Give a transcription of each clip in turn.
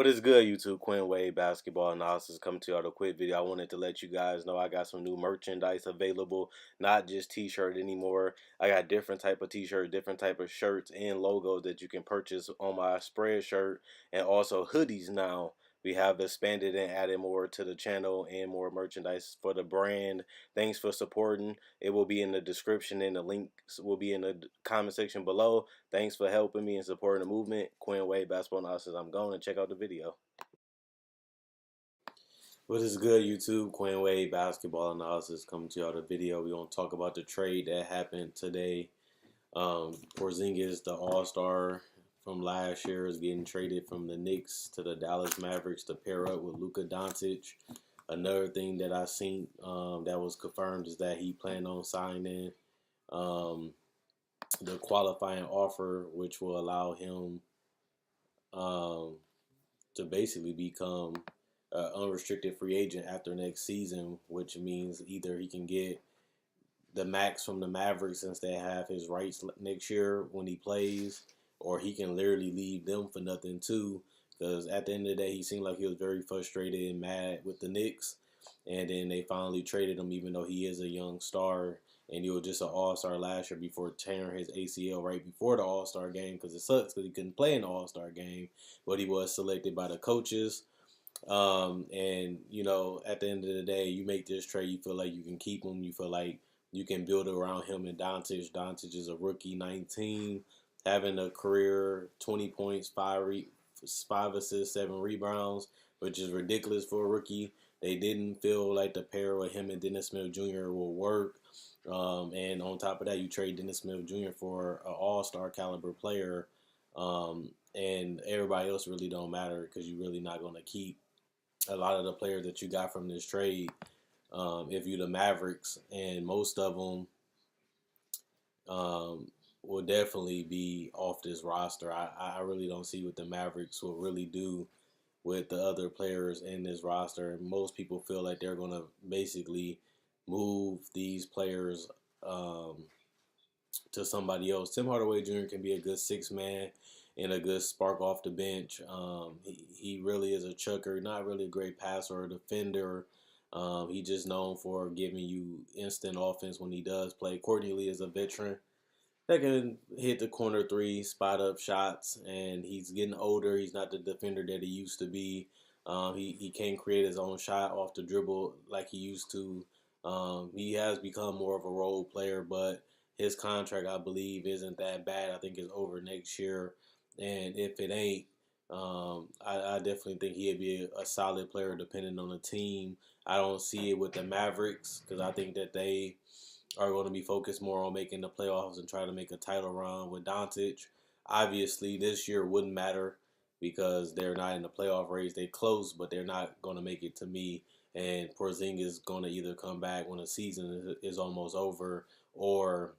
is good, YouTube? Quinn Wade Basketball Analysis coming to you with a quick video. I wanted to let you guys know I got some new merchandise available, not just t-shirt anymore. I got different type of t-shirt, different type of shirts and logos that you can purchase on my spread shirt, and also hoodies now. We have expanded and added more to the channel and more merchandise for the brand. Thanks for supporting. It will be in the description and the links will be in the comment section below. Thanks for helping me and supporting the movement. Quinn Wade Basketball Analysis. I'm going to check out the video. What is good, YouTube? Quinn Wade Basketball Analysis coming to you out the video. We're going to talk about the trade that happened today. Porzingis, the All-Star from last year, is getting traded from the Knicks to the Dallas Mavericks to pair up with Luka Doncic. Another thing that I seen that was confirmed is that he planned on signing the qualifying offer, which will allow him to basically become an unrestricted free agent after next season, which means either he can get the max from the Mavericks since they have his rights next year when he plays, or he can literally leave them for nothing too. Because at the end of the day, he seemed like he was very frustrated and mad with the Knicks, and then they finally traded him, even though he is a young star. And he was just an all-star last year before tearing his ACL right before the all-star game, because it sucks because he couldn't play in the all-star game, but he was selected by the coaches. And, you know, at the end of the day, you make this trade, you feel like you can keep him. You feel like you can build around him and Doncic. Doncic is a rookie, 19, having a career 20 points, 5 assists, 7 rebounds, which is ridiculous for a rookie. They didn't feel like the pair with him and Dennis Smith Jr. will work. And on top of that, you trade Dennis Smith Jr. for an all-star caliber player. And everybody else really don't matter because you're really not going to keep a lot of the players that you got from this trade. If you're the Mavericks, and most of them will definitely be off this roster. I really don't see what the Mavericks will really do with the other players in this roster. Most people feel like they're going to basically move these players to somebody else. Tim Hardaway Jr. can be a good six-man and a good spark off the bench. He really is a chucker, not really a great passer or defender. He's just known for giving you instant offense when he does play. Courtney Lee is a veteran that can hit the corner three, spot up shots, and he's getting older. He's not the defender that he used to be. He can't create his own shot off the dribble like he used to. He has become more of a role player, but his contract, I believe, isn't that bad. I think it's over next year. And if it ain't, I definitely think he'd be a solid player depending on the team. I don't see it with the Mavericks because I think that they are going to be focused more on making the playoffs and try to make a title run with Doncic. Obviously, this year wouldn't matter because they're not in the playoff race. They close, but they're not going to make it to me. And Porzingis is going to either come back when the season is almost over, or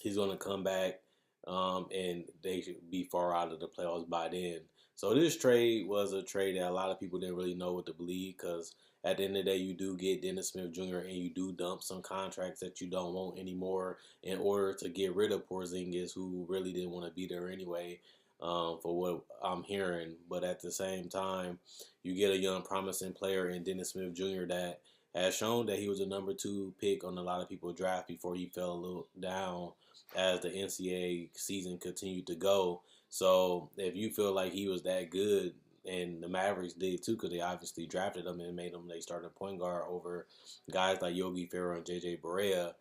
he's going to come back and they should be far out of the playoffs by then. So this trade was a trade that a lot of people didn't really know what to believe because at the end of the day, you do get Dennis Smith Jr. and you do dump some contracts that you don't want anymore in order to get rid of Porzingis, who really didn't want to be there anyway, for what I'm hearing. But at the same time, you get a young, promising player in Dennis Smith Jr. that has shown that he was a number 2 pick on a lot of people's draft before he fell a little down as the NCAA season continued to go. So if you feel like he was that good, and the Mavericks did too, because they obviously drafted him and made him their starting point guard over guys like Yogi Ferrell and JJ Barea.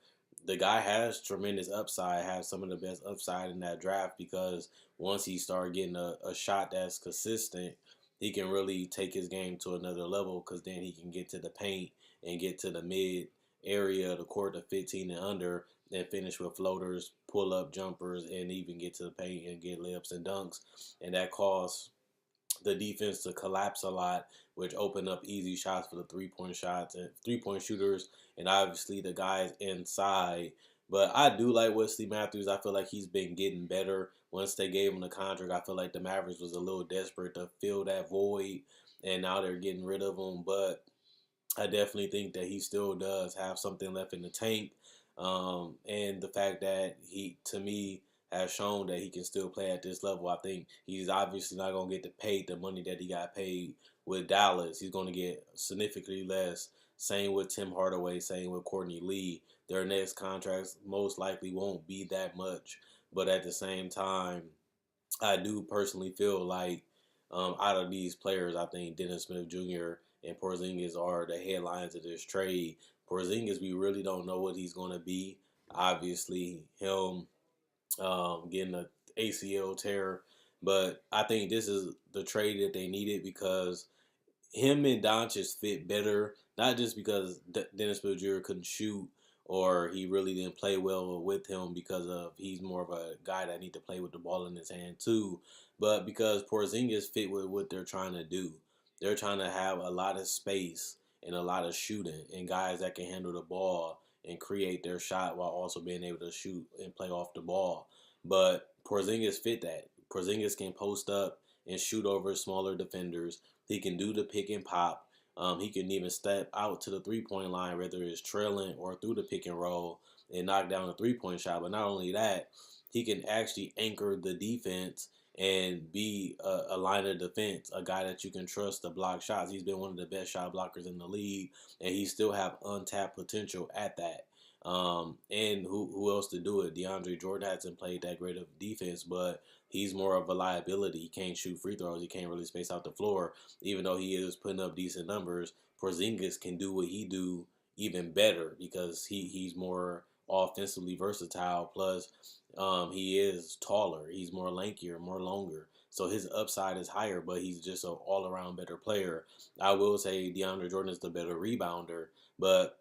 The guy has tremendous upside, has some of the best upside in that draft because once he started getting a shot that's consistent, he can really take his game to another level because then he can get to the paint and get to the mid area of the court to 15 and under and finish with floaters, pull up jumpers, and even get to the paint and get layups and dunks. And that caused the defense to collapse a lot, which opened up easy shots for the three-point shots and three-point shooters, and obviously the guys inside. But I do like Wesley Matthews. I feel like he's been getting better. Once they gave him the contract, I feel like the Mavericks was a little desperate to fill that void, and now they're getting rid of him. But I definitely think that he still does have something left in the tank. And the fact that he, to me, has shown that he can still play at this level. I think he's obviously not going to get paid the money that he got paid with Dallas. He's going to get significantly less. Same with Tim Hardaway. Same with Courtney Lee. Their next contracts most likely won't be that much. But at the same time, I do personally feel like out of these players, I think Dennis Smith Jr. and Porzingis are the headlines of this trade. Porzingis, we really don't know what he's going to be. Obviously, him getting a ACL tear, but I think this is the trade that they needed because him and Doncic fit better, not just because Dennis Smith Jr. couldn't shoot or he really didn't play well with him because of he's more of a guy that need to play with the ball in his hand too, but because Porzingis fit with what they're trying to do. They're trying to have a lot of space and a lot of shooting and guys that can handle the ball and create their shot while also being able to shoot and play off the ball. But Porzingis fit that. Porzingis can post up and shoot over smaller defenders. He can do the pick and pop. He can even step out to the 3-point line, whether it's trailing or through the pick and roll, and knock down a 3-point shot. But not only that, he can actually anchor the defense and be a line of defense, a guy that you can trust to block shots. He's been one of the best shot blockers in the league, and he still have untapped potential at that. And who else to do it? DeAndre Jordan hasn't played that great of defense, but he's more of a liability. He can't shoot free throws. He can't really space out the floor. Even though he is putting up decent numbers, Porzingis can do what he do even better because he's more offensively versatile. Plus, he is taller. He's more lankier, more longer. So his upside is higher, but he's just an all-around better player. I will say DeAndre Jordan is the better rebounder, but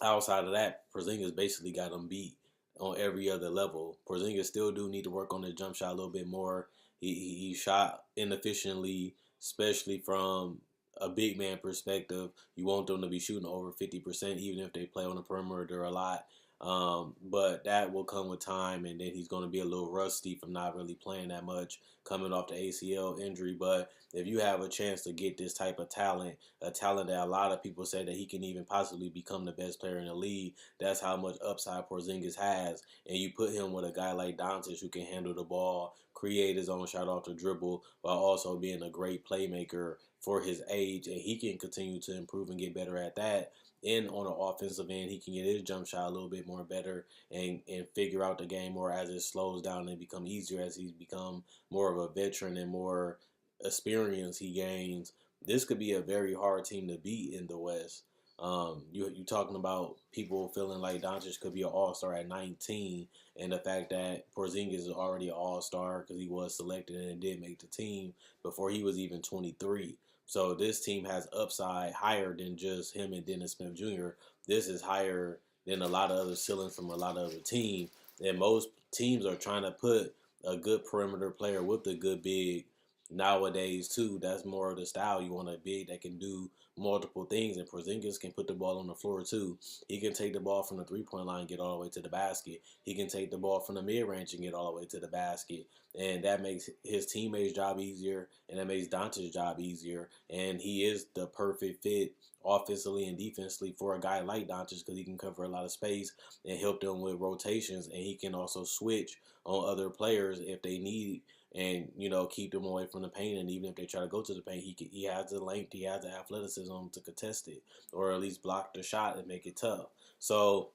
outside of that, Porzingis basically got him beat on every other level. Porzingis still do need to work on the jump shot a little bit more. He shot inefficiently, especially from a big man perspective. You want them to be shooting over 50%, even if they play on the perimeter a lot. But that will come with time, and then he's going to be a little rusty from not really playing that much coming off the ACL injury. But if you have a chance to get this type of talent, a talent that a lot of people say that he can even possibly become the best player in the league, that's how much upside Porzingis has. And you put him with a guy like Doncic who can handle the ball, create his own shot off the dribble, while also being a great playmaker for his age, and he can continue to improve and get better at that. And on the offensive end, he can get his jump shot a little bit more better and figure out the game more as it slows down and become easier as he's become more of a veteran and more experience he gains. This could be a very hard team to beat in the West. You talking about people feeling like Doncic could be an All Star at 19, and the fact that Porzingis is already an All Star because he was selected and did make the team before he was even 23. So this team has upside higher than just him and Dennis Smith Jr. This is higher than a lot of other ceilings from a lot of other teams, and most teams are trying to put a good perimeter player with a good big nowadays too. That's more of the style. You want a big that can do multiple things, and Porzingis can put the ball on the floor too. He can take the ball from the 3-point line and get all the way to the basket. He can take the ball from the mid-range and get all the way to the basket, and that makes his teammates' job easier, and that makes Doncic's job easier, and he is the perfect fit offensively and defensively for a guy like Doncic because he can cover a lot of space and help them with rotations, and he can also switch on other players if they need and keep them away from the paint. And even if they try to go to the paint, he has the length, he has the athleticism to contest it, or at least block the shot and make it tough. So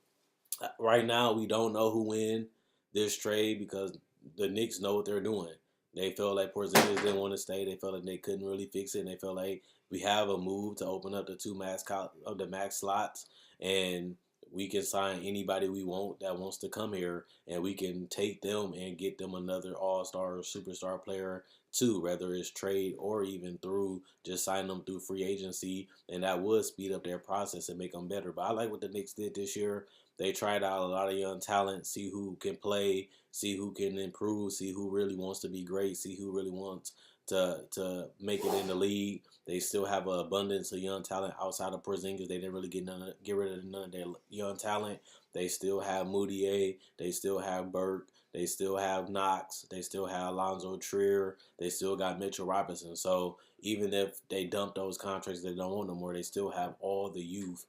right now we don't know who win this trade because the Knicks know what they're doing. They felt like Porzingis didn't want to stay. They felt like they couldn't really fix it. And they felt like we have a move to open up the max slots, and we can sign anybody we want that wants to come here, and we can take them and get them another all-star or superstar player too, whether it's trade or even through just signing them through free agency, and that would speed up their process and make them better. But I like what the Knicks did this year. They tried out a lot of young talent, see who can play, see who can improve, see who really wants to be great, see who really wants to make it in the league. They still have an abundance of young talent outside of Porzingis. They didn't really get rid of none of their young talent. They still have Moutier. They still have Burke. They still have Knox. They still have Alonzo Trier. They still got Mitchell Robinson. So even if they dump those contracts, they don't want no more. They still have all the youth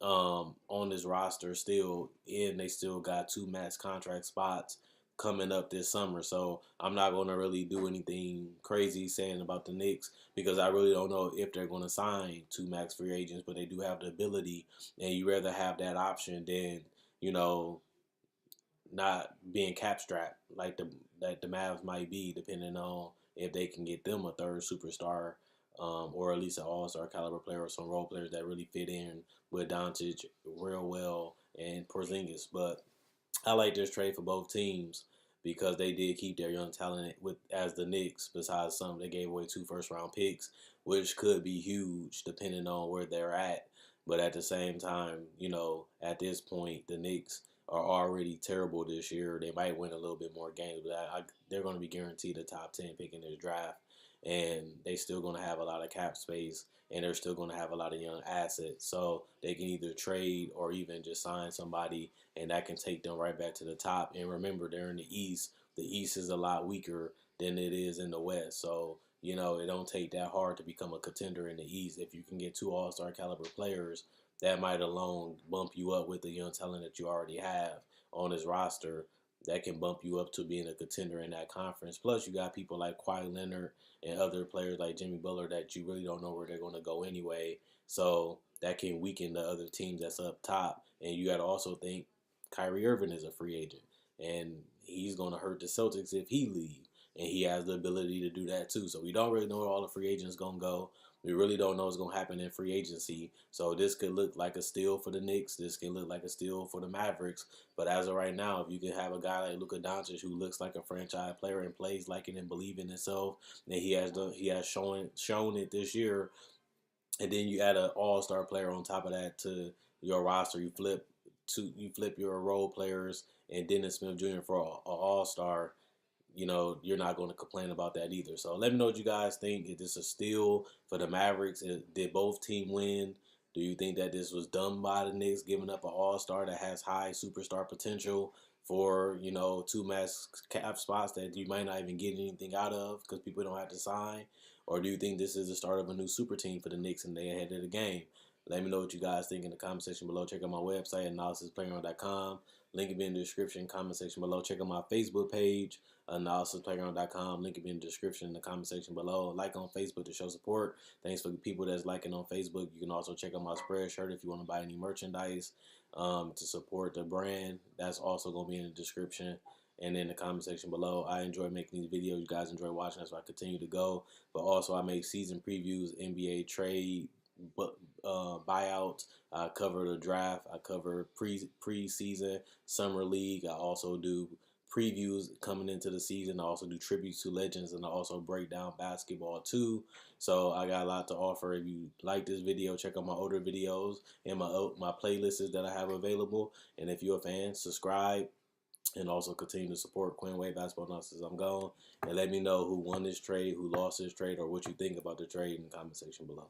on this roster still, and they still got 2 max contract spots coming up this summer. So I'm not going to really do anything crazy saying about the Knicks because I really don't know if they're going to sign two max free agents, but they do have the ability, and you rather have that option than you know not being cap strapped like the Mavs might be, depending on if they can get them a third superstar, or at least an all-star caliber player or some role players that really fit in with Doncic real well and Porzingis. But I like this trade for both teams because they did keep their young talent with as the Knicks. Besides some, they gave away 2 first-round picks, which could be huge depending on where they're at. But at the same time, at this point, the Knicks are already terrible this year. They might win a little bit more games, but they're going to be guaranteed a top 10 pick in this draft, and they still going to have a lot of cap space, and they're still going to have a lot of young assets. So they can either trade or even just sign somebody, and that can take them right back to the top. And remember, they're in the East. The East is a lot weaker than it is in the West. So, it don't take that hard to become a contender in the East. If you can get 2 all-star caliber players, that might alone bump you up with the young talent that you already have on this roster. That can bump you up to being a contender in that conference. Plus, you got people like Kawhi Leonard and other players like Jimmy Butler that you really don't know where they're going to go anyway. So that can weaken the other teams that's up top. And you got to also think Kyrie Irving is a free agent, and he's going to hurt the Celtics if he leaves. And he has the ability to do that too. So we don't really know where all the free agents going to go. We really don't know what's going to happen in free agency. So this could look like a steal for the Knicks. This can look like a steal for the Mavericks. But as of right now, if you can have a guy like Luka Doncic who looks like a franchise player and plays like it and believe in himself, and he has shown it this year, and then you add an all-star player on top of that to your roster, you flip your role players and Dennis Smith Jr. for an all-star. You're not going to complain about that either. So let me know what you guys think. Is this a steal for the Mavericks? Did both team win? Do you think that this was done by the Knicks, giving up an all-star that has high superstar potential for, 2 max cap spots that you might not even get anything out of because people don't have to sign? Or do you think this is the start of a new super team for the Knicks and they ahead of the game? Let me know what you guys think in the comment section below. Check out my website, analysisplayground.com. Link will be in the description, comment section below. Check out my Facebook page, analysisplayground.com. Link will be in the description in the comment section below. Like on Facebook to show support. Thanks for the people that's liking on Facebook. You can also check out my spread shirt if you want to buy any merchandise to support the brand. That's also going to be in the description and in the comment section below. I enjoy making these videos. You guys enjoy watching. That's why I continue to go. But also I make season previews, NBA trade, buyouts. I cover the draft. I cover pre-season, summer league. I also do previews coming into the season. I also do tributes to legends, and I also break down basketball too. So I got a lot to offer. If you like this video, check out my older videos and my playlists that I have available. And if you're a fan, subscribe. And also continue to support Quinn Wade Basketball Analysis. I'm gone. And let me know who won this trade, who lost this trade, or what you think about the trade in the comment section below.